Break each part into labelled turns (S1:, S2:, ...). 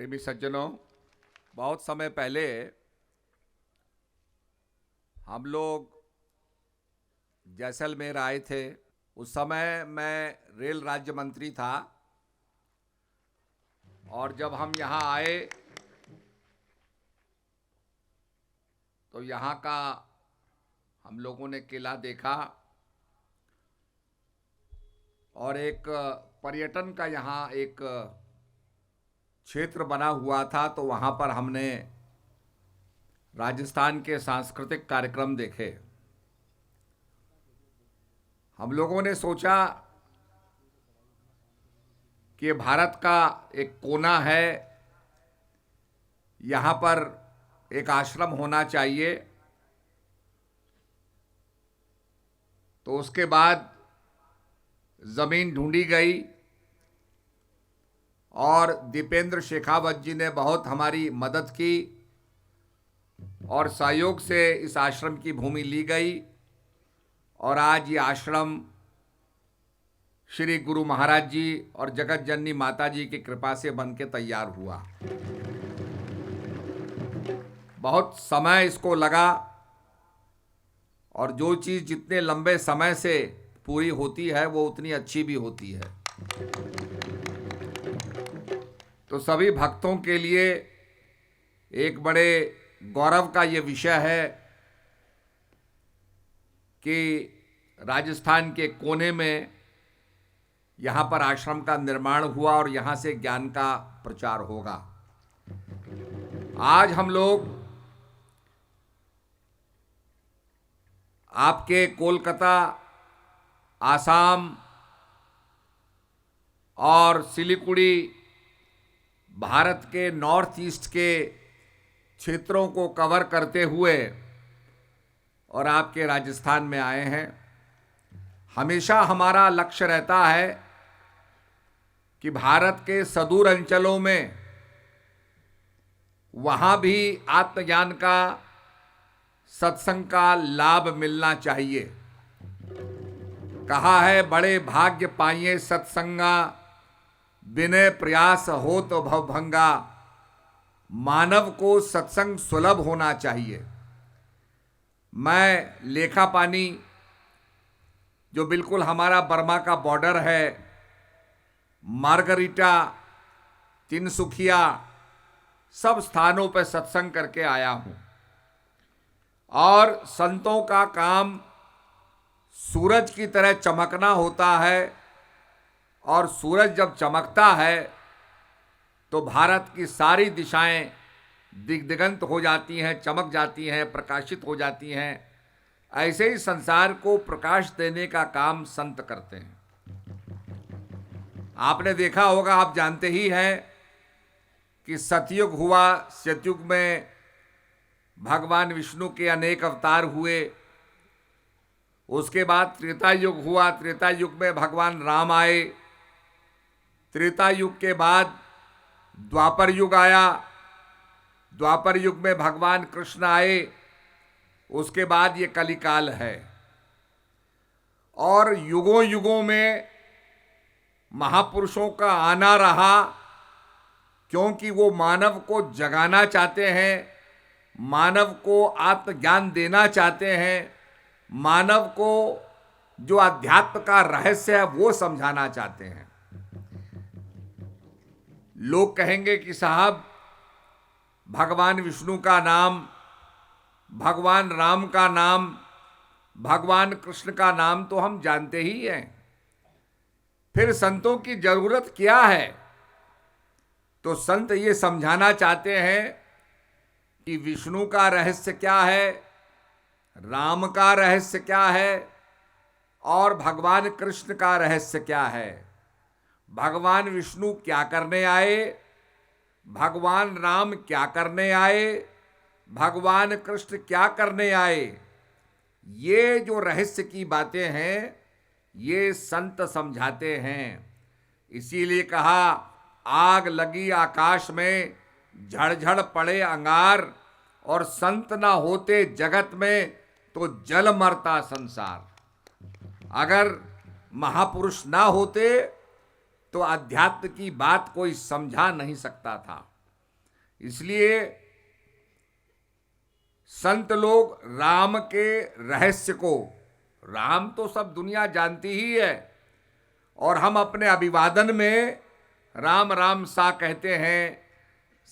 S1: प्रेमी सज्जनों, बहुत समय पहले हम लोग जैसलमेर आए थे। उस समय मैं रेल राज्य मंत्री था और जब हम यहाँ आए तो यहाँ का हम लोगों ने किला देखा और एक पर्यटन का यहाँ एक क्षेत्र बना हुआ था, तो वहाँ पर हमने राजस्थान के सांस्कृतिक कार्यक्रम देखे। हम लोगों ने सोचा कि भारत का एक कोना है, यहाँ पर एक आश्रम होना चाहिए। तो उसके बाद ज़मीन ढूंढी गई और दीपेंद्र शेखावत जी ने बहुत हमारी मदद की और सहयोग से इस आश्रम की भूमि ली गई और आज ये आश्रम श्री गुरु महाराज जी और जगत जननी माता जी की कृपा से बन के तैयार हुआ। बहुत समय इसको लगा और जो चीज़ जितने लंबे समय से पूरी होती है वो उतनी अच्छी भी होती है। तो सभी भक्तों के लिए एक बड़े गौरव का ये विषय है कि राजस्थान के कोने में यहाँ पर आश्रम का निर्माण हुआ और यहाँ से ज्ञान का प्रचार होगा। आज हम लोग आपके कोलकाता, आसाम और सिलीगुड़ी, भारत के नॉर्थ ईस्ट के क्षेत्रों को कवर करते हुए और आपके राजस्थान में आए हैं। हमेशा हमारा लक्ष्य रहता है कि भारत के सुदूर अंचलों में वहाँ भी आत्मज्ञान का, सत्संग का लाभ मिलना चाहिए। कहा है बड़े भाग्य पाइए सत्संगा, बिने प्रयास हो तो भवभंगा। मानव को सत्संग सुलभ होना चाहिए। मैं लेखापानी, जो बिल्कुल हमारा बर्मा का बॉर्डर है, मार्गरीटा, तिनसुखिया, सब स्थानों पर सत्संग करके आया हूँ। और संतों का काम सूरज की तरह चमकना होता है और सूरज जब चमकता है तो भारत की सारी दिशाएं दिग्दिगंत हो जाती हैं, चमक जाती हैं, प्रकाशित हो जाती हैं। ऐसे ही संसार को प्रकाश देने का काम संत करते हैं। आपने देखा होगा, आप जानते ही हैं कि सतयुग हुआ, सतयुग में भगवान विष्णु के अनेक अवतार हुए। उसके बाद त्रेता युग हुआ, त्रेता युग में भगवान राम आए। त्रेता युग के बाद द्वापर युग आया, द्वापर युग में भगवान कृष्ण आए। उसके बाद ये कलिकाल है और युगों युगों में महापुरुषों का आना रहा, क्योंकि वो मानव को जगाना चाहते हैं, मानव को आत्मज्ञान देना चाहते हैं, मानव को जो अध्यात्म का रहस्य है वो समझाना चाहते हैं। लोग कहेंगे कि साहब, भगवान विष्णु का नाम, भगवान राम का नाम, भगवान कृष्ण का नाम तो हम जानते ही हैं, फिर संतों की जरूरत क्या है? तो संत ये समझाना चाहते हैं कि विष्णु का रहस्य क्या है, राम का रहस्य क्या है और भगवान कृष्ण का रहस्य क्या है। भगवान विष्णु क्या करने आए, भगवान राम क्या करने आए, भगवान कृष्ण क्या करने आए। ये जो रहस्य की बातें हैं ये संत समझाते हैं। इसीलिए कहा, आग लगी आकाश में, झड़झड़ पड़े अंगार, और संत ना होते जगत में तो जल मरता संसार। अगर महापुरुष ना होते तो अध्यात्म की बात कोई समझा नहीं सकता था। इसलिए संत लोग राम के रहस्य को, राम तो सब दुनिया जानती ही है, और हम अपने अभिवादन में राम राम सा कहते हैं,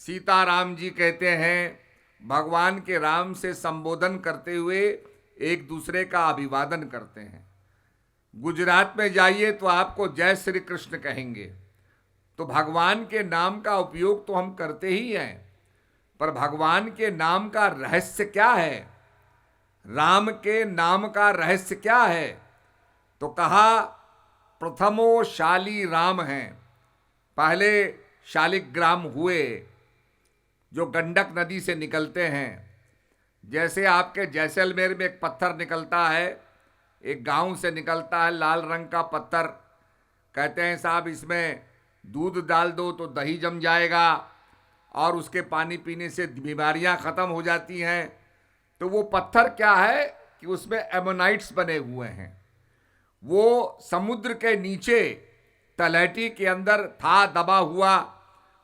S1: सीता राम जी कहते हैं, भगवान के राम से संबोधन करते हुए एक दूसरे का अभिवादन करते हैं। गुजरात में जाइए तो आपको जय श्री कृष्ण कहेंगे। तो भगवान के नाम का उपयोग तो हम करते ही हैं, पर भगवान के नाम का रहस्य क्या है, राम के नाम का रहस्य क्या है? तो कहा प्रथमो शाली राम हैं। पहले शालिग्राम हुए जो गंडक नदी से निकलते हैं। जैसे आपके जैसलमेर में एक पत्थर निकलता है, एक गांव से निकलता है लाल रंग का पत्थर, कहते हैं साहब इसमें दूध डाल दो तो दही जम जाएगा और उसके पानी पीने से बीमारियां खत्म हो जाती हैं। तो वो पत्थर क्या है कि उसमें एमोनाइट्स बने हुए हैं। वो समुद्र के नीचे तलहटी के अंदर था दबा हुआ,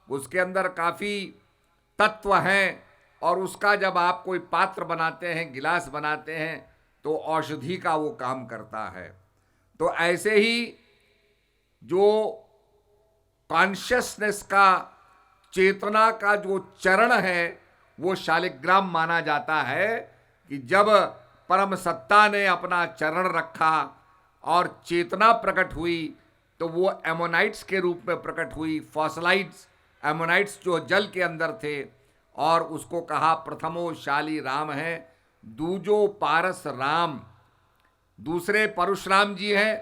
S1: उसके अंदर काफ़ी तत्व हैं, और उसका जब आप कोई पात्र बनाते हैं, गिलास बनाते हैं, तो औषधि का वो काम करता है। तो ऐसे ही जो कॉन्शियसनेस का, चेतना का जो चरण है, वो शालिग्राम माना जाता है कि जब परम सत्ता ने अपना चरण रखा और चेतना प्रकट हुई तो वो एमोनाइट्स के रूप में प्रकट हुई, फॉसलाइट्स, एमोनाइट्स जो जल के अंदर थे, और उसको कहा प्रथमो शाली राम है, दूजो पारस राम, दूसरे परशुराम जी हैं,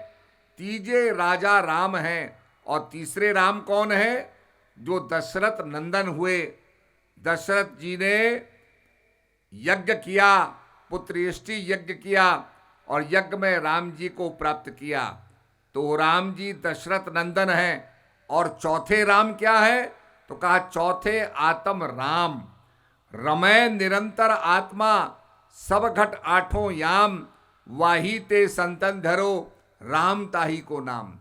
S1: तीजे राजा राम हैं, और तीसरे राम कौन है? जो दशरथ नंदन हुए। दशरथ जी ने यज्ञ किया, पुत्रयष्टि यज्ञ किया, और यज्ञ में राम जी को प्राप्त किया। तो राम जी दशरथ नंदन हैं। और चौथे राम क्या है? तो कहा चौथे आत्म राम, रमय निरंतर आत्मा, सब घट आठों याम, वाही ते संतन धरो, राम ताही को नाम।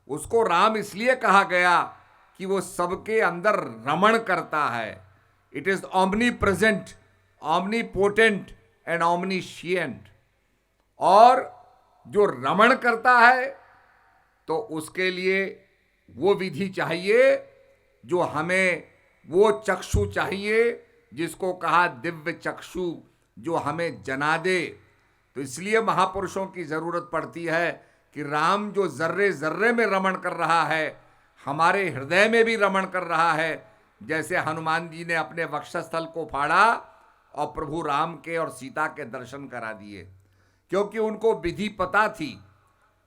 S1: उसको राम इसलिए कहा गया कि वो सबके अंदर रमण करता है। It is omnipresent, omnipotent and omniscient. और जो रमण करता है तो उसके लिए वो विधि चाहिए, जो हमें वो चक्षु चाहिए जिसको कहा दिव्य चक्षु, जो हमें जना दे। तो इसलिए महापुरुषों की जरूरत पड़ती है कि राम जो जर्रे जर्रे में रमण कर रहा है, हमारे हृदय में भी रमण कर रहा है। जैसे हनुमान जी ने अपने वक्षस्थल को फाड़ा और प्रभु राम के और सीता के दर्शन करा दिए, क्योंकि उनको विधि पता थी।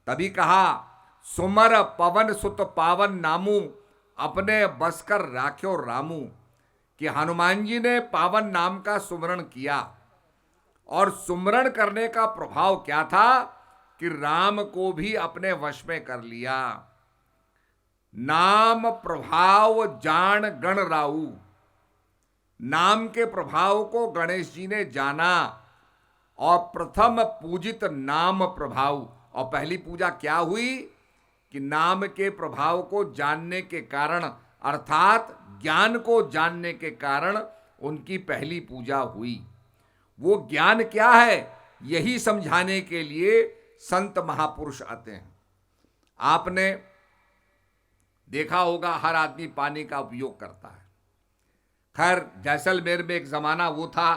S1: तभी कहा सुमर पवन सुत पावन नामू, अपने बसकर राख्यो रामू, कि हनुमान जी ने पावन नाम का सुमरण किया। और सुमरण करने का प्रभाव क्या था कि राम को भी अपने वश में कर लिया। नाम प्रभाव जान गण राऊ, नाम के प्रभाव को गणेश जी ने जाना। और प्रथम पूजित नाम प्रभाव, और पहली पूजा क्या हुई कि नाम के प्रभाव को जानने के कारण, अर्थात ज्ञान को जानने के कारण उनकी पहली पूजा हुई। वो ज्ञान क्या है, यही समझाने के लिए संत महापुरुष आते हैं। आपने देखा होगा हर आदमी पानी का उपयोग करता है। खैर जैसलमेर में एक ज़माना वो था,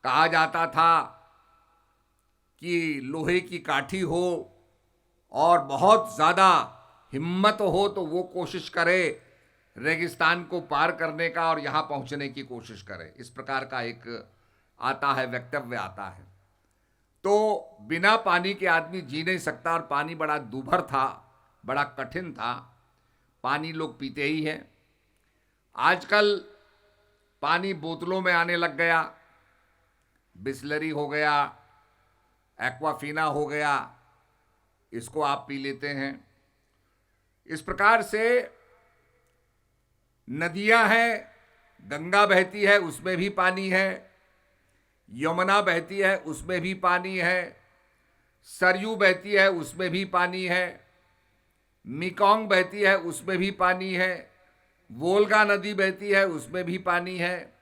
S1: कहा जाता था कि लोहे की काठी हो और बहुत ज़्यादा हिम्मत हो तो वो कोशिश करे रेगिस्तान को पार करने का और यहाँ पहुँचने की कोशिश करे। इस प्रकार का एक आता है, वक्तव्य आता है। तो बिना पानी के आदमी जी नहीं सकता, और पानी बड़ा दूभर था, बड़ा कठिन था। पानी लोग पीते ही हैं। आजकल पानी बोतलों में आने लग गया, बिस्लरी हो गया, एक्वाफीना हो गया, इसको आप पी लेते हैं। इस प्रकार से नदियां हैं, गंगा बहती है उसमें भी पानी है, यमुना बहती है उसमें भी पानी है, सरयू बहती है उसमें भी पानी है, मिकोंग बहती है उसमें भी पानी है, वोल्गा नदी बहती है, उसमें भी पानी है।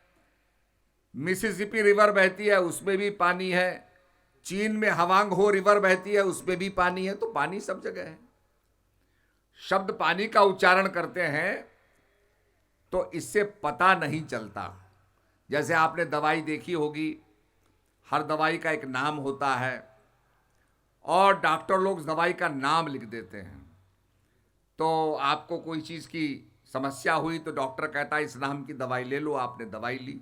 S1: मिसिसिपी रिवर बहती है, उसमें भी पानी है। चीन में हवांगहो रिवर बहती है, उसमें भी पानी है। तो पानी सब जगह है। शब्द पानी का उच्चारण करते हैं तो इससे पता नहीं चलता। जैसे आपने दवाई देखी होगी, हर दवाई का एक नाम होता है और डॉक्टर लोग दवाई का नाम लिख देते हैं। तो आपको कोई चीज़ की समस्या हुई तो डॉक्टर कहता है इस नाम की दवाई ले लो, आपने दवाई ली।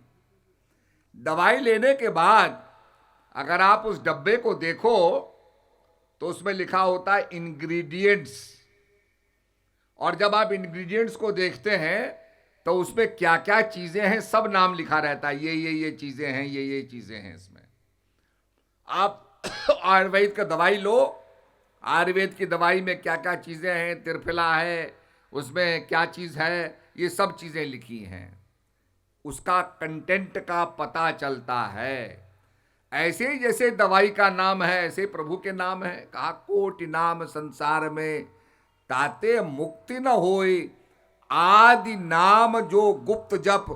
S1: दवाई लेने के बाद अगर आप उस डब्बे को देखो तो उसमें लिखा होता है इंग्रेडिएंट्स, और जब आप इंग्रेडिएंट्स को देखते हैं तो उसमें क्या क्या चीजें हैं सब नाम लिखा रहता है। ये चीजें हैं, ये चीजें हैं इसमें। आप आयुर्वेद का दवाई लो, आयुर्वेद की दवाई में क्या क्या चीजें हैं, त्रिफला है, उसमें क्या चीज है, ये सब चीजें लिखी हैं। उसका कंटेंट का पता चलता है। ऐसे ही जैसे दवाई का नाम है ऐसे प्रभु के नाम है। कहा कोटि नाम संसार में ताते मुक्ति न होए, आदि नाम जो गुप्त जप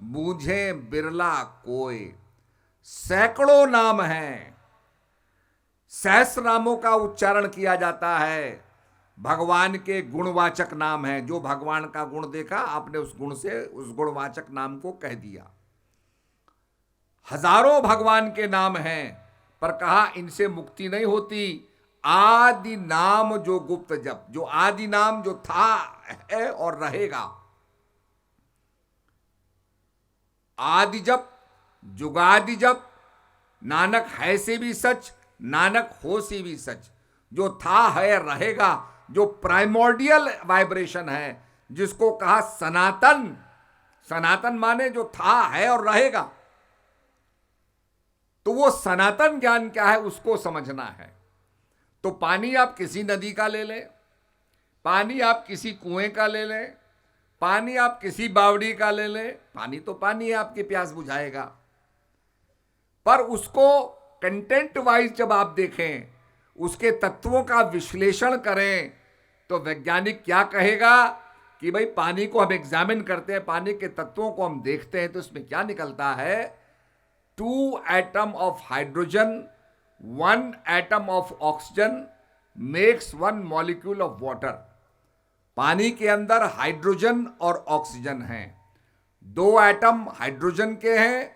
S1: बूझे बिरला कोय। सैकड़ों नाम हैं, सहस्र नामों का उच्चारण किया जाता है। भगवान के गुणवाचक नाम है। जो भगवान का गुण देखा आपने उस गुण से उस गुणवाचक नाम को कह दिया। हजारों भगवान के नाम हैं, पर कहा इनसे मुक्ति नहीं होती। आदि नाम जो गुप्त जप, जो आदि नाम जो था है और रहेगा। आदि जप, जुगादि जप, नानक है से भी सच, नानक हो से भी सच। जो था है रहेगा, जो प्राइमोर्डियल वाइब्रेशन है, जिसको कहा सनातन। सनातन माने जो था है और रहेगा। तो वो सनातन ज्ञान क्या है उसको समझना है। तो पानी आप किसी नदी का ले लें, पानी आप किसी कुएं का ले लें, पानी आप किसी बावड़ी का ले लें, पानी तो पानी है, आपकी प्यास बुझाएगा। पर उसको कंटेंट वाइज जब आप देखें, उसके तत्वों का विश्लेषण करें, तो वैज्ञानिक क्या कहेगा कि भाई पानी को हम एग्जामिन करते हैं, पानी के तत्वों को हम देखते हैं, तो इसमें क्या निकलता है। 2 atom of hydrogen, 1 atom of oxygen makes 1 molecule of water. पानी के अंदर हाइड्रोजन और ऑक्सीजन हैं। 2 एटम हाइड्रोजन के हैं,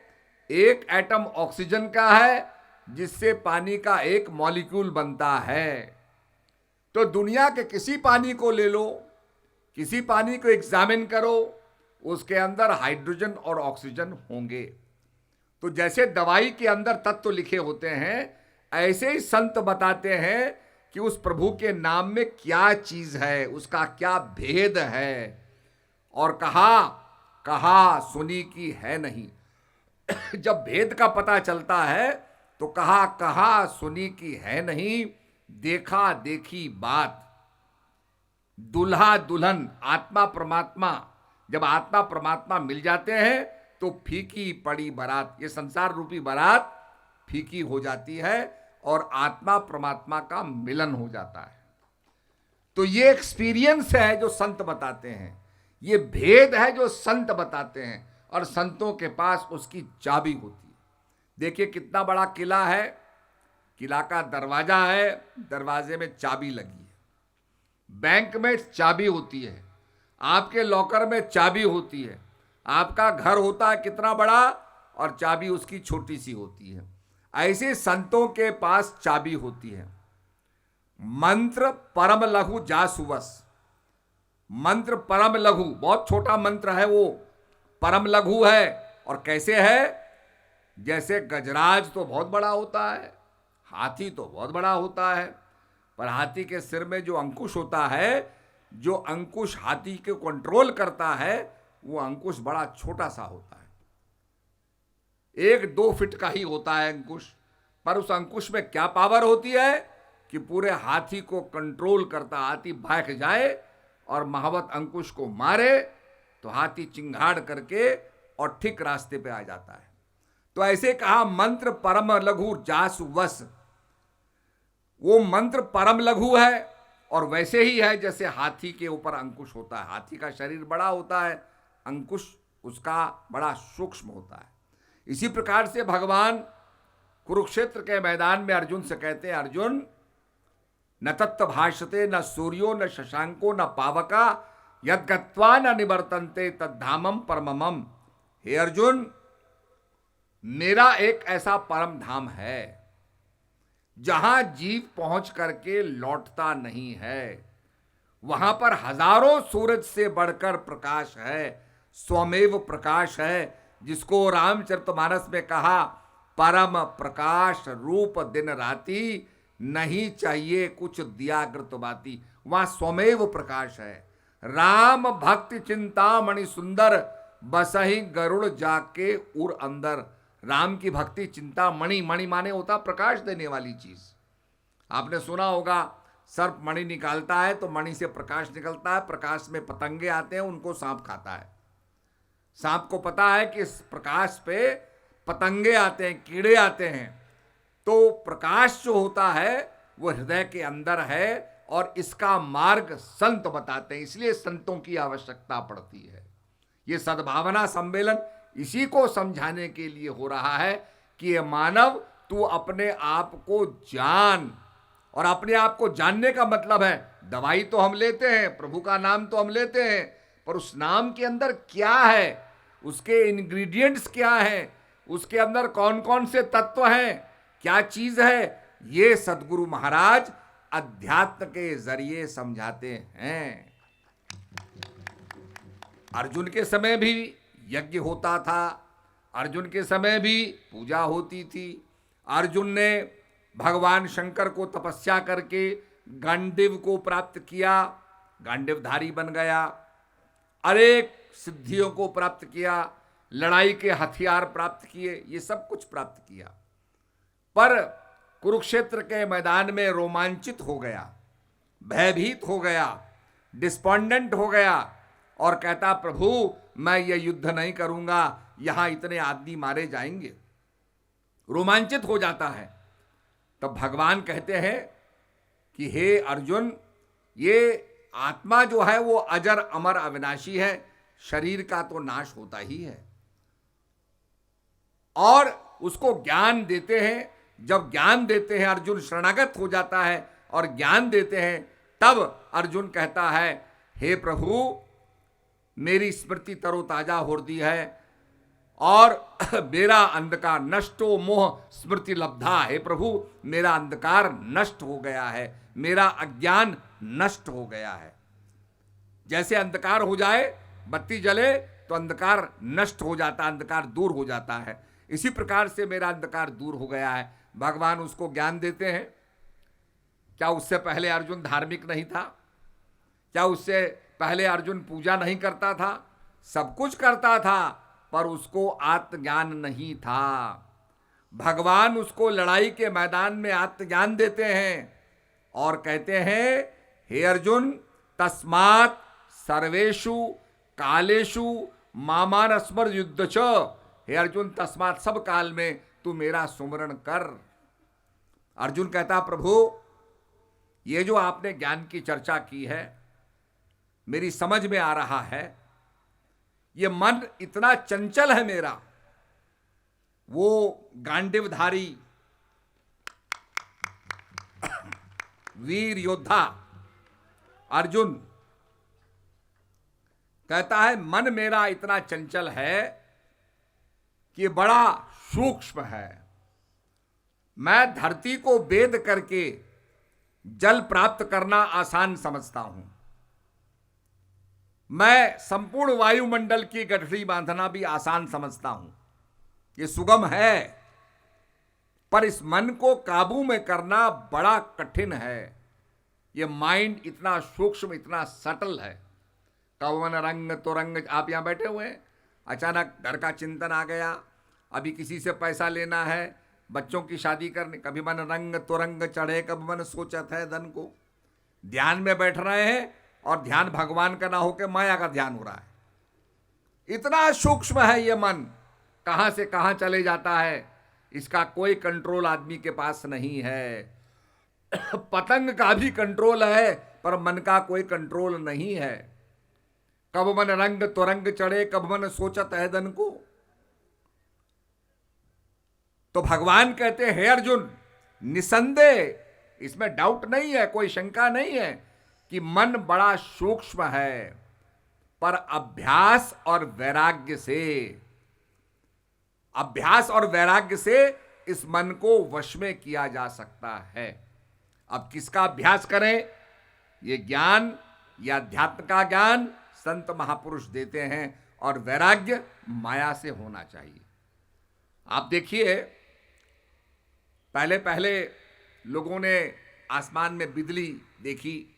S1: 1 एटम ऑक्सीजन का है, जिससे पानी का एक मॉलिक्यूल बनता है। तो दुनिया के किसी पानी को ले लो, किसी पानी को एग्जामिन करो, उसके अंदर हाइड्रोजन और ऑक्सीजन होंगे। तो जैसे दवाई के अंदर तत्व लिखे होते हैं, ऐसे ही संत बताते हैं कि उस प्रभु के नाम में क्या चीज है, उसका क्या भेद है। और कहा सुनी की है नहीं। जब भेद का पता चलता है तो कहा सुनी की है नहीं, देखा देखी बात। दुल्हा दुल्हन, आत्मा परमात्मा, जब आत्मा परमात्मा मिल जाते हैं तो फीकी पड़ी बारात। ये संसार रूपी बारात फीकी हो जाती है और आत्मा परमात्मा का मिलन हो जाता है। तो ये एक्सपीरियंस है जो संत बताते हैं, ये भेद है जो संत बताते हैं, और संतों के पास उसकी चाबी होती है। देखिए कितना बड़ा किला है, किला का दरवाजा है, दरवाजे में चाबी लगी है। बैंक में चाबी होती है, आपके लॉकर में चाबी होती है। आपका घर होता है कितना बड़ा और चाबी उसकी छोटी सी होती है। ऐसे संतों के पास चाबी होती है। मंत्र परम लघु जासुवस। मंत्र परम लघु, बहुत छोटा मंत्र है वो, परम लघु है। और कैसे है? जैसे गजराज तो बहुत बड़ा होता है, हाथी तो बहुत बड़ा होता है, पर हाथी के सिर में जो अंकुश होता है, जो अंकुश हाथी को कंट्रोल करता है, वो अंकुश बड़ा छोटा सा होता है, 1-2 फीट का ही होता है अंकुश। पर उस अंकुश में क्या पावर होती है कि पूरे हाथी को कंट्रोल करता। हाथी भाग जाए और महावत अंकुश को मारे तो हाथी चिंगाड़ करके और ठीक रास्ते पे आ जाता है। तो ऐसे कहा मंत्र परम लघु जासु वस। वो मंत्र परम लघु है, और वैसे ही है जैसे हाथी के ऊपर अंकुश होता है। हाथी का शरीर बड़ा होता है, अंकुश उसका बड़ा सूक्ष्म होता है। इसी प्रकार से भगवान कुरुक्षेत्र के मैदान में अर्जुन से कहते हैं, अर्जुन न तत्व भाषते न सूर्यो न शशांको न पावका यद्गत्वा न निवर्तन्ते तद्धामम परममम। हे अर्जुन, मेरा एक ऐसा परम धाम है जहां जीव पहुंच करके लौटता नहीं है। वहां पर हजारों सूरज से बढ़कर प्रकाश है, स्वमेव प्रकाश है, जिसको रामचरितमानस में कहा, परम प्रकाश रूप दिन राति, नहीं चाहिए कुछ दियाकृत बाती। वहां स्वमेव प्रकाश है। राम भक्ति चिंतामणि सुंदर, बसहि गरुड़ जाके उर अंदर। राम की भक्ति चिंता मणि, मणि माने होता प्रकाश देने वाली चीज। आपने सुना होगा, सर्प मणि निकालता है तो मणि से प्रकाश निकलता है, प्रकाश में पतंगे आते हैं, उनको सांप खाता है। सांप को पता है कि इस प्रकाश पे पतंगे आते हैं, कीड़े आते हैं, तो प्रकाश जो होता है वो हृदय के अंदर है और इसका मार्ग संत बताते हैं, इसलिए संतों की आवश्यकता पड़ती है। ये सद्भावना सम्मेलन इसी को समझाने के लिए हो रहा है कि ये मानव, तू अपने आप को जान। और अपने आप को जानने का मतलब है, दवाई तो हम लेते हैं, प्रभु का नाम तो हम लेते हैं, पर उस नाम के अंदर क्या है, उसके इंग्रेडिएंट्स क्या हैं, उसके अंदर कौन कौन से तत्व हैं, क्या चीज है, ये सद्गुरु महाराज अध्यात्म के जरिए समझाते हैं। अर्जुन के समय भी यज्ञ होता था, अर्जुन के समय भी पूजा होती थी। अर्जुन ने भगवान शंकर को तपस्या करके गांडीव को प्राप्त किया, गांडीवधारी बन गया, अनेक सिद्धियों को प्राप्त किया, लड़ाई के हथियार प्राप्त किए, ये सब कुछ प्राप्त किया। पर कुरुक्षेत्र के मैदान में रोमांचित हो गया, भयभीत हो गया, डिस्पॉन्डेंट हो गया और कहता, प्रभु मैं ये युद्ध नहीं करूंगा, यहां इतने आदमी मारे जाएंगे। रोमांचित हो जाता है। तब भगवान कहते हैं कि हे अर्जुन, ये आत्मा जो है वो अजर अमर अविनाशी है, शरीर का तो नाश होता ही है। और उसको ज्ञान देते हैं। जब ज्ञान देते हैं, अर्जुन शरणागत हो जाता है और ज्ञान देते हैं, तब अर्जुन कहता है, हे प्रभु, मेरी स्मृति तरोताजा हो रही है और मेरा अंधकार नष्टो मोह स्मृति लब्धा। हे प्रभु, मेरा अंधकार नष्ट हो गया है, मेरा अज्ञान नष्ट हो गया है। जैसे अंधकार हो जाए, बत्ती जले तो अंधकार नष्ट हो जाता, अंधकार दूर हो जाता है, इसी प्रकार से मेरा अंधकार दूर हो गया है। भगवान उसको ज्ञान देते हैं। क्या उससे पहले अर्जुन धार्मिक नहीं था? क्या उससे पहले अर्जुन पूजा नहीं करता था? सब कुछ करता था, पर उसको आत्मज्ञान नहीं था। भगवान उसको लड़ाई के मैदान में आत्मज्ञान देते हैं और कहते हैं, हे अर्जुन, तस्मात् सर्वेषु कालेषु मामान स्मर युद्ध च। हे अर्जुन, तस्मात् सब काल में तू मेरा सुमरण कर। अर्जुन कहता, प्रभु, ये जो आपने ज्ञान की चर्चा की है, मेरी समझ में आ रहा है, ये मन इतना चंचल है मेरा। वो गांडीवधारी वीर योद्धा अर्जुन कहता है, मन मेरा इतना चंचल है कि बड़ा सूक्ष्म है। मैं धरती को वेद करके जल प्राप्त करना आसान समझता हूं। मैं संपूर्ण वायुमंडल की गठरी बांधना भी आसान समझता हूं, ये सुगम है, पर इस मन को काबू में करना बड़ा कठिन है। ये माइंड इतना सूक्ष्म, इतना सटल है। कवन रंग तो रंग, आप यहां बैठे हुए हैं, अचानक घर का चिंतन आ गया, अभी किसी से पैसा लेना है, बच्चों की शादी करनी, कभी मन रंग तो रंग चढ़े, कभी मन सोचत है धन को। ध्यान में बैठ रहे हैं और ध्यान भगवान का ना होकर माया का ध्यान हो रहा है। इतना सूक्ष्म है ये मन, कहां से कहां चले जाता है, इसका कोई कंट्रोल आदमी के पास नहीं है। पतंग का भी कंट्रोल है, पर मन का कोई कंट्रोल नहीं है। कब मन रंग तुरंग चढ़े, कब मन सोचत है धन को। तो भगवान कहते हैं, हे अर्जुन, निसंदेह, इसमें डाउट नहीं है, कोई शंका नहीं है कि मन बड़ा सूक्ष्म है, पर अभ्यास और वैराग्य से इस मन को वश में किया जा सकता है। अब किसका अभ्यास करें? ये ज्ञान, ये अध्यात्म का ज्ञान संत महापुरुष देते हैं, और वैराग्य माया से होना चाहिए। आप देखिए, पहले पहले लोगों ने आसमान में बिजली देखी,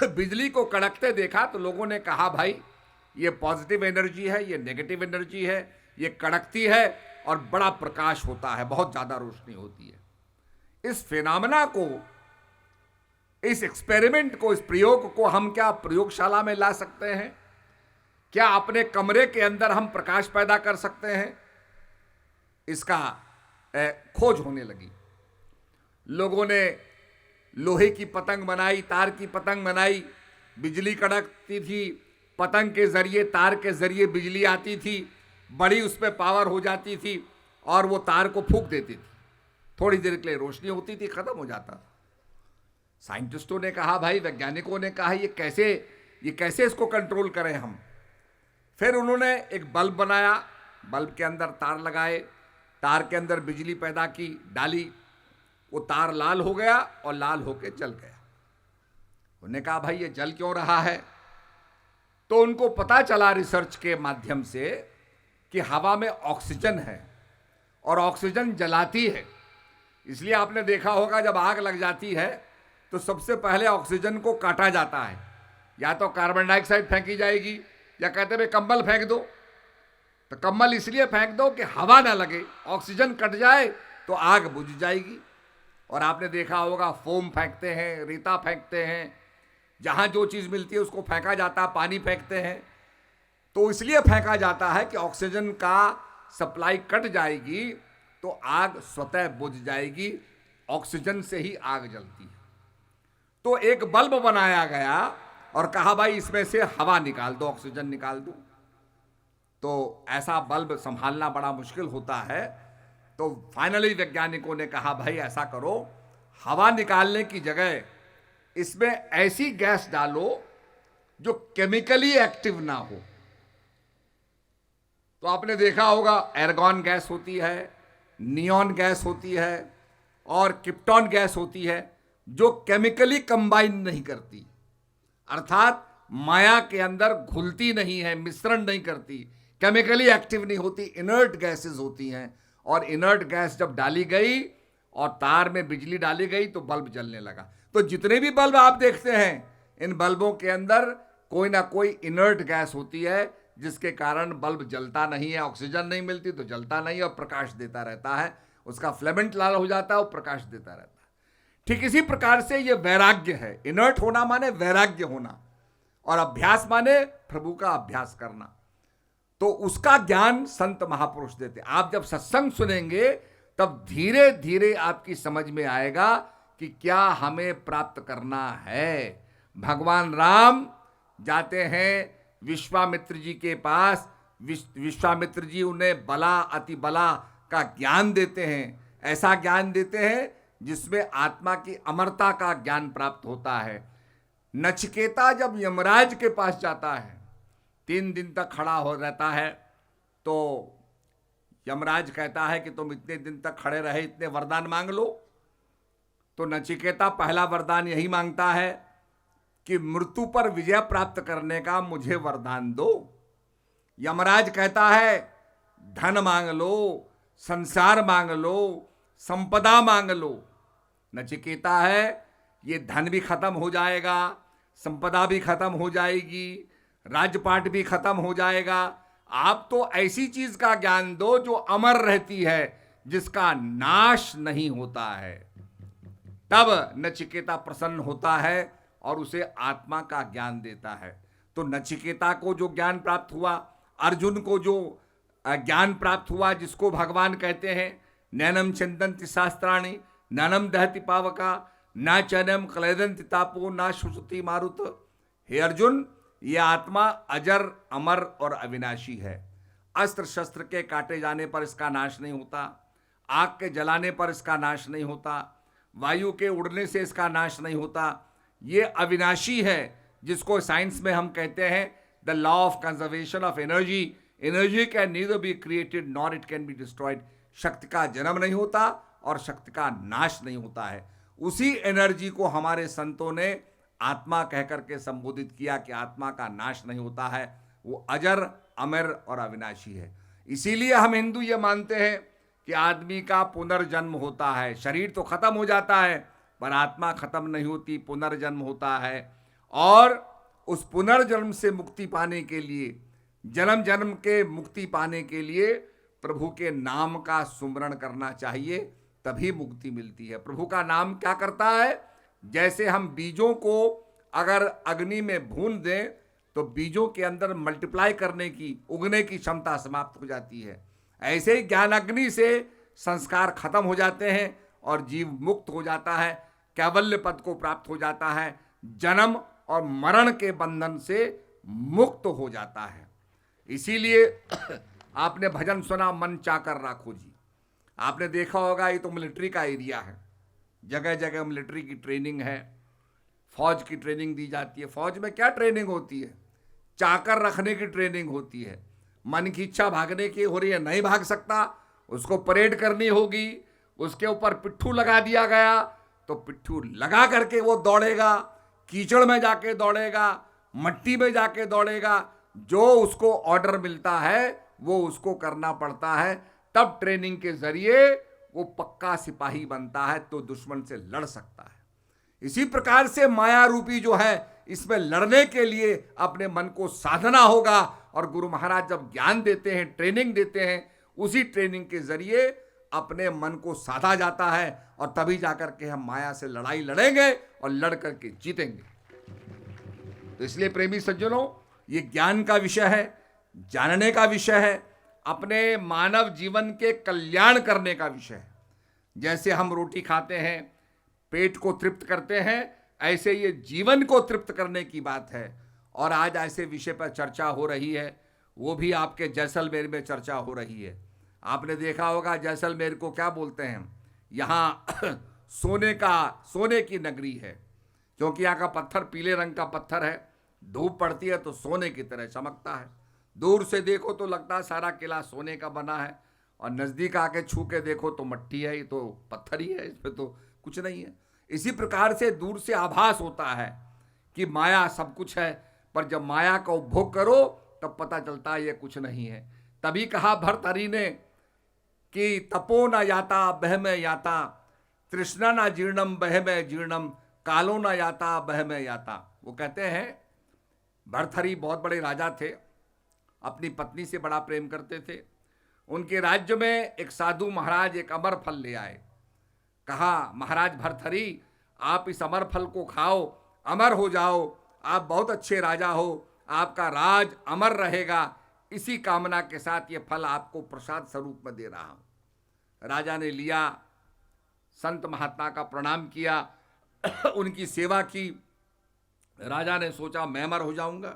S1: बिजली को कड़कते देखा तो लोगों ने कहा, भाई ये पॉजिटिव एनर्जी है, ये नेगेटिव एनर्जी है, ये कड़कती है और बड़ा प्रकाश होता है, बहुत ज्यादा रोशनी होती है। इस फिनोमेना को, इस एक्सपेरिमेंट को, इस प्रयोग को हम क्या प्रयोगशाला में ला सकते हैं? क्या अपने कमरे के अंदर हम प्रकाश पैदा कर सकते हैं? इसका खोज होने लगी। लोगों ने लोहे की पतंग बनाई, तार की पतंग बनाई, बिजली कड़कती थी, पतंग के जरिए, तार के जरिए बिजली आती थी, बड़ी उस पर पावर हो जाती थी और वो तार को फूंक देती थी, थोड़ी देर के लिए रोशनी होती थी, खत्म हो जाता था। साइंटिस्टों ने कहा, भाई वैज्ञानिकों ने कहा, ये कैसे इसको कंट्रोल करें हम। फिर उन्होंने एक बल्ब बनाया, बल्ब के अंदर तार लगाए, तार के अंदर बिजली पैदा की, डाली, वो तार लाल हो गया और लाल होके जल गया। उन्होंने कहा, भाई ये जल क्यों रहा है? तो उनको पता चला रिसर्च के माध्यम से कि हवा में ऑक्सीजन है और ऑक्सीजन जलाती है। इसलिए आपने देखा होगा, जब आग लग जाती है तो सबसे पहले ऑक्सीजन को काटा जाता है, या तो कार्बन डाइऑक्साइड फेंकी जाएगी, या कहते हैं कंबल फेंक दो। तो कंबल इसलिए फेंक दो कि हवा ना लगे, ऑक्सीजन कट जाए तो आग बुझ जाएगी। और आपने देखा होगा, फोम फेंकते हैं, रेता फेंकते हैं, जहां जो चीज मिलती है उसको फेंका जाता है, पानी फेंकते हैं। तो इसलिए फेंका जाता है कि ऑक्सीजन का सप्लाई कट जाएगी तो आग स्वतः बुझ जाएगी, ऑक्सीजन से ही आग जलती है। तो एक बल्ब बनाया गया और कहा, भाई इसमें से हवा निकाल दो, ऑक्सीजन निकाल दो। तो ऐसा बल्ब संभालना बड़ा मुश्किल होता है। तो फाइनली वैज्ञानिकों ने कहा, भाई ऐसा करो, हवा निकालने की जगह इसमें ऐसी गैस डालो जो केमिकली एक्टिव ना हो। तो आपने देखा होगा, एर्गॉन गैस होती है, नियॉन गैस होती है और क्रिप्टॉन गैस होती है, जो केमिकली कंबाइन नहीं करती, अर्थात माया के अंदर घुलती नहीं है, मिश्रण नहीं करती, केमिकली एक्टिव नहीं होती, इनर्ट गैसेस होती हैं। और इनर्ट गैस जब डाली गई और तार में बिजली डाली गई तो बल्ब जलने लगा। तो जितने भी बल्ब आप देखते हैं, इन बल्बों के अंदर कोई ना कोई इनर्ट गैस होती है, जिसके कारण बल्ब जलता नहीं है, ऑक्सीजन नहीं मिलती तो जलता नहीं और प्रकाश देता रहता है, उसका फिलामेंट लाल हो जाता है और प्रकाश देता रहता है। ठीक इसी प्रकार से ये वैराग्य है। इनर्ट होना माने वैराग्य होना, और अभ्यास माने प्रभु का अभ्यास करना। तो उसका ज्ञान संत महापुरुष देते। आप जब सत्संग सुनेंगे तब धीरे धीरे आपकी समझ में आएगा कि क्या हमें प्राप्त करना है। भगवान राम जाते हैं विश्वामित्र जी के पास, विश्वामित्र जी उन्हें बला अति बला का ज्ञान देते हैं, ऐसा ज्ञान देते हैं जिसमें आत्मा की अमरता का ज्ञान प्राप्त होता है। नचिकेता जब यमराज के पास जाता है, 3 दिन तक खड़ा हो रहता है, तो यमराज कहता है कि तुम इतने दिन तक खड़े रहे, इतने वरदान मांग लो। तो नचिकेता पहला वरदान यही मांगता है कि मृत्यु पर विजय प्राप्त करने का मुझे वरदान दो। यमराज कहता है धन मांग लो, संसार मांग लो, संपदा मांग लो। नचिकेता है ये धन भी खत्म हो जाएगा, संपदा भी खत्म हो जाएगी, राजपाट भी खत्म हो जाएगा, आप तो ऐसी चीज का ज्ञान दो जो अमर रहती है, जिसका नाश नहीं होता है। तब नचिकेता प्रसन्न होता है और उसे आत्मा का ज्ञान देता है। तो नचिकेता को जो ज्ञान प्राप्त हुआ, अर्जुन को जो ज्ञान प्राप्त हुआ, जिसको भगवान कहते हैं नैनम चिंतन्ति शास्त्राणि नैनम दहति पावका, ना चैनम क्लेदंति तापो ना शुचति मारुत। हे अर्जुन, ये आत्मा अजर, अमर और अविनाशी है। अस्त्र शस्त्र के काटे जाने पर इसका नाश नहीं होता, आग के जलाने पर इसका नाश नहीं होता, वायु के उड़ने से इसका नाश नहीं होता। ये अविनाशी है, जिसको साइंस में हम कहते हैं the law of conservation of energy. Energy can neither be created nor it can be destroyed. शक्ति का जन्म नहीं होता और शक्ति का नाश नहीं होता है। उसी एनर्जी को हमारे संतों ने आत्मा कहकर के संबोधित किया कि आत्मा का नाश नहीं होता है, वो अजर, अमर और अविनाशी है। इसीलिए हम हिंदू ये मानते हैं कि आदमी का पुनर्जन्म होता है। शरीर तो खत्म हो जाता है पर आत्मा खत्म नहीं होती, पुनर्जन्म होता है। और उस पुनर्जन्म से मुक्ति पाने के लिए, जन्म जन्म के मुक्ति पाने के लिए प्रभु के नाम का सुमरण करना चाहिए, तभी मुक्ति मिलती है। प्रभु का नाम क्या करता है? जैसे हम बीजों को अगर अग्नि में भून दें तो बीजों के अंदर मल्टीप्लाई करने की, उगने की क्षमता समाप्त हो जाती है। ऐसे ही ज्ञान अग्नि से संस्कार खत्म हो जाते हैं और जीव मुक्त हो जाता है, कैवल्य पद को प्राप्त हो जाता है, जन्म और मरण के बंधन से मुक्त हो जाता है। इसीलिए आपने भजन सुना, मन चाकर राखो जी। आपने देखा होगा ये तो मिलिट्री का एरिया है, जगह जगह मिलिट्री की ट्रेनिंग है, फौज की ट्रेनिंग दी जाती है। फौज में क्या ट्रेनिंग होती है? चाकर रखने की ट्रेनिंग होती है। मन की इच्छा भागने की हो रही है, नहीं भाग सकता, उसको परेड करनी होगी। उसके ऊपर पिट्ठू लगा दिया गया तो पिट्ठू लगा करके वो दौड़ेगा, कीचड़ में जाके दौड़ेगा, मट्टी में जाके दौड़ेगा। जो उसको ऑर्डर मिलता है वो उसको करना पड़ता है। तब ट्रेनिंग के जरिए वो पक्का सिपाही बनता है, तो दुश्मन से लड़ सकता है। इसी प्रकार से माया रूपी जो है, इसमें लड़ने के लिए अपने मन को साधना होगा। और गुरु महाराज जब ज्ञान देते हैं, ट्रेनिंग देते हैं, उसी ट्रेनिंग के जरिए अपने मन को साधा जाता है और तभी जाकर के हम माया से लड़ाई लड़ेंगे और लड़ करके जीतेंगे। तो इसलिए प्रेमी सज्जनों, ये ज्ञान का विषय है, जानने का विषय है, अपने मानव जीवन के कल्याण करने का विषय है। जैसे हम रोटी खाते हैं, पेट को तृप्त करते हैं, ऐसे ये जीवन को तृप्त करने की बात है। और आज ऐसे विषय पर चर्चा हो रही है, वो भी आपके जैसलमेर में चर्चा हो रही है। आपने देखा होगा जैसलमेर को क्या बोलते हैं? यहाँ सोने की नगरी है, क्योंकि यहाँ का पत्थर पीले रंग का पत्थर है, धूप पड़ती है तो सोने की तरह चमकता है। दूर से देखो तो लगता है सारा किला सोने का बना है, और नज़दीक आके छू के देखो तो मट्टी है, ये तो पत्थर ही है, इसमें तो कुछ नहीं है। इसी प्रकार से दूर से आभास होता है कि माया सब कुछ है, पर जब माया का उपभोग करो तब पता चलता है ये कुछ नहीं है। तभी कहा भर्तहरि ने कि तपो न याता बह में याता, तृष्णा न जीर्णम बह में जीर्णम, कालो न याता बह में याता। वो कहते हैं भर्तहरि बहुत बड़े राजा थे, अपनी पत्नी से बड़ा प्रेम करते थे। उनके राज्य में एक साधु महाराज एक अमर फल ले आए। कहा, महाराज भर्तहरि, आप इस अमर फल को खाओ, अमर हो जाओ, आप बहुत अच्छे राजा हो, आपका राज अमर रहेगा। इसी कामना के साथ ये फल आपको प्रसाद स्वरूप में दे रहा हूं। राजा ने लिया, संत महात्मा का प्रणाम किया, उनकी सेवा की। राजा ने सोचा मैं अमर हो जाऊंगा,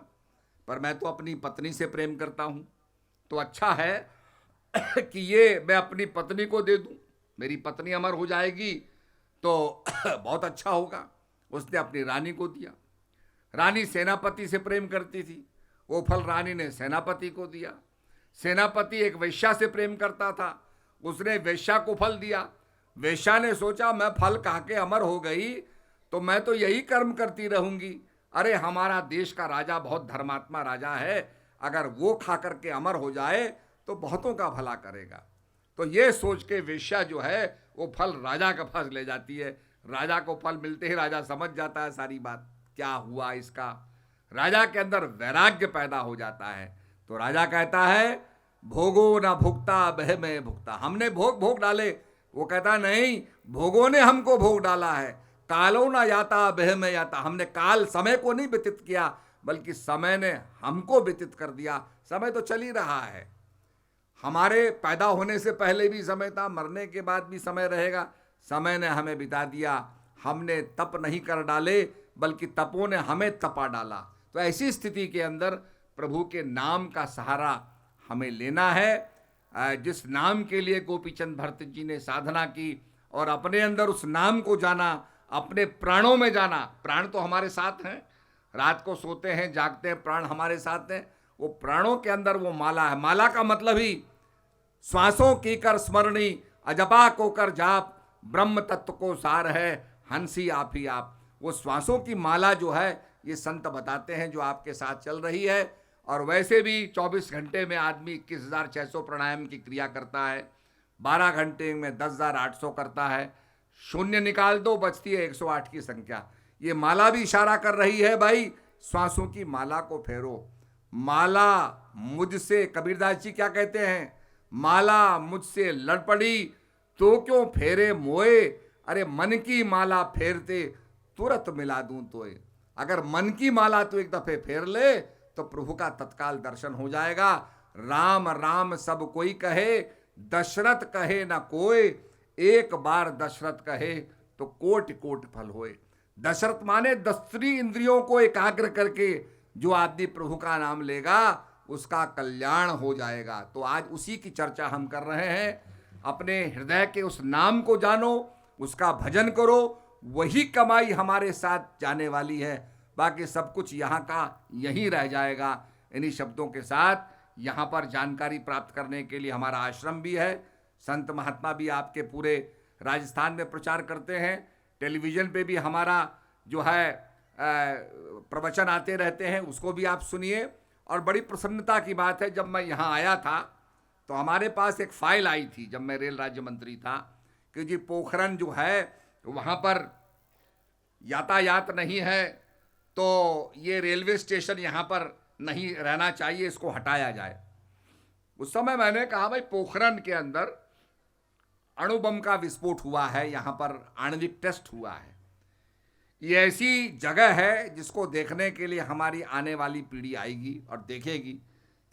S1: पर मैं तो अपनी पत्नी से प्रेम करता हूं, तो अच्छा है कि ये मैं अपनी पत्नी को दे दूं, मेरी पत्नी अमर हो जाएगी तो बहुत अच्छा होगा। उसने अपनी रानी को दिया। रानी सेनापति से प्रेम करती थी, वो फल रानी ने सेनापति को दिया। सेनापति एक वेश्या से प्रेम करता था, उसने वेश्या को फल दिया। वेश्या ने सोचा मैं फल खा के अमर हो गई तो मैं तो यही कर्म करती रहूंगी। अरे हमारा देश का राजा बहुत धर्मात्मा राजा है, अगर वो खा करके अमर हो जाए तो बहुतों का भला करेगा। तो ये सोच के वेश्या जो है वो फल राजा के पास ले जाती है। राजा को फल मिलते ही राजा समझ जाता है सारी बात, क्या हुआ इसका। राजा के अंदर वैराग्य पैदा हो जाता है। तो राजा कहता है भोगो ना भुगता बह में भुगता, हमने भोग डाले। वो कहता नहीं, भोगों ने हमको भोग डाला है। कालो ना याता बह में याता, हमने काल समय को नहीं व्यतीत किया, बल्कि समय ने हमको व्यतीत कर दिया। समय तो चल ही रहा है, हमारे पैदा होने से पहले भी समय था, मरने के बाद भी समय रहेगा। समय ने हमें बिता दिया, हमने तप नहीं कर डाले बल्कि तपों ने हमें तपा डाला। तो ऐसी स्थिति के अंदर प्रभु के नाम का सहारा हमें लेना है। जिस नाम के लिए गोपीचंद भट्ट जी ने साधना की और अपने अंदर उस नाम को जाना, अपने प्राणों में जाना। प्राण तो हमारे साथ हैं, रात को सोते हैं जागते हैं, प्राण हमारे साथ हैं। वो प्राणों के अंदर वो माला है। माला का मतलब ही श्वासों की कर स्मरणी, अजपा को कर जाप, ब्रह्म तत्व को सार है, हंसी आप ही आप। वो श्वासों की माला जो है ये संत बताते हैं जो आपके साथ चल रही है। और वैसे भी 24 घंटे में आदमी 21,600 प्राणायाम की क्रिया करता है, 12 घंटे में 10,800 करता है। शून्य निकाल दो, बचती है 108 की संख्या। ये माला भी इशारा कर रही है, भाई श्वासों की माला को फेरो। माला मुझसे, कबीरदास जी क्या कहते हैं, माला मुझसे लड़ पड़ी तो क्यों फेरे मोए, अरे मन की माला फेरते तुरंत मिला दूं तोए। अगर मन की माला तो एक दफे फेर ले तो प्रभु का तत्काल दर्शन हो जाएगा। राम राम सब कोई कहे, दशरथ कहे न कोई, एक बार दशरथ कहे तो कोटि कोटि फल होए। दशरथ माने 10 इंद्रियों को एकाग्र करके जो आदमी प्रभु का नाम लेगा उसका कल्याण हो जाएगा। तो आज उसी की चर्चा हम कर रहे हैं। अपने हृदय के उस नाम को जानो, उसका भजन करो, वही कमाई हमारे साथ जाने वाली है। बाकी सब कुछ यहाँ का यहीं रह जाएगा। इन्हीं शब्दों के साथ यहाँ पर जानकारी प्राप्त करने के लिए हमारा आश्रम भी है। संत महात्मा भी आपके पूरे राजस्थान में प्रचार करते हैं। टेलीविज़न पे भी हमारा जो है प्रवचन आते रहते हैं, उसको भी आप सुनिए। और बड़ी प्रसन्नता की बात है, जब मैं यहाँ आया था तो हमारे पास एक फाइल आई थी जब मैं रेल राज्य मंत्री था कि जी पोखरन जो है वहाँ पर यातायात नहीं है, तो ये रेलवे स्टेशन यहाँ पर नहीं रहना चाहिए, इसको हटाया जाए। उस समय मैंने कहा भाई पोखरन के अंदर अणुबम का विस्फोट हुआ है, यहाँ पर आणविक टेस्ट हुआ है। ये ऐसी जगह है जिसको देखने के लिए हमारी आने वाली पीढ़ी आएगी और देखेगी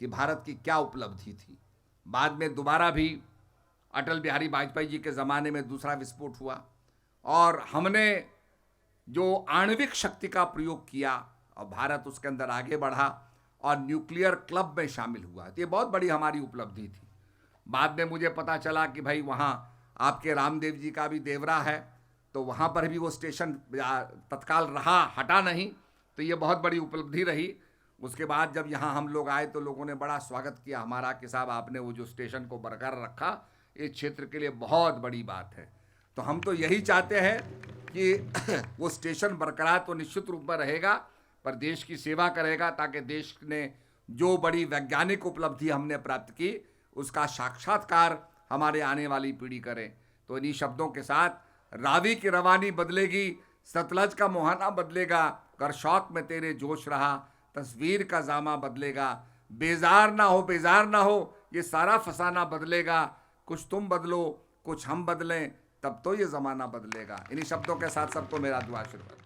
S1: कि भारत की क्या उपलब्धि थी। बाद में दोबारा भी अटल बिहारी वाजपेयी जी के ज़माने में दूसरा विस्फोट हुआ और हमने जो आणविक शक्ति का प्रयोग किया और भारत उसके अंदर आगे बढ़ा और न्यूक्लियर क्लब में शामिल हुआ। तो ये बहुत बड़ी हमारी उपलब्धि थी। बाद में मुझे पता चला कि भाई वहाँ आपके रामदेव जी का भी देवरा है, तो वहाँ पर भी वो स्टेशन तत्काल रहा, हटा नहीं। तो ये बहुत बड़ी उपलब्धि रही। उसके बाद जब यहाँ हम लोग आए तो लोगों ने बड़ा स्वागत किया हमारा कि साहब आपने वो जो स्टेशन को बरकरार रखा, इस क्षेत्र के लिए बहुत बड़ी बात है। तो हम तो यही चाहते हैं कि वो स्टेशन बरकरार तो निश्चित रूप में रहेगा, पर देश की सेवा करेगा, ताकि देश ने जो बड़ी वैज्ञानिक उपलब्धि हमने प्राप्त की उसका साक्षात्कार हमारे आने वाली पीढ़ी करे। तो इन्हीं शब्दों के साथ, रावी की रवानी बदलेगी, सतलज का मुहाना बदलेगा, कर शौक में तेरे जोश रहा, तस्वीर का जामा बदलेगा, बेजार ना हो बेजार ना हो, ये सारा फसाना बदलेगा, कुछ तुम बदलो कुछ हम बदलें, तब तो ये ज़माना बदलेगा। इन्हीं शब्दों के साथ सबको मेरा दुआ आशीर्वाद।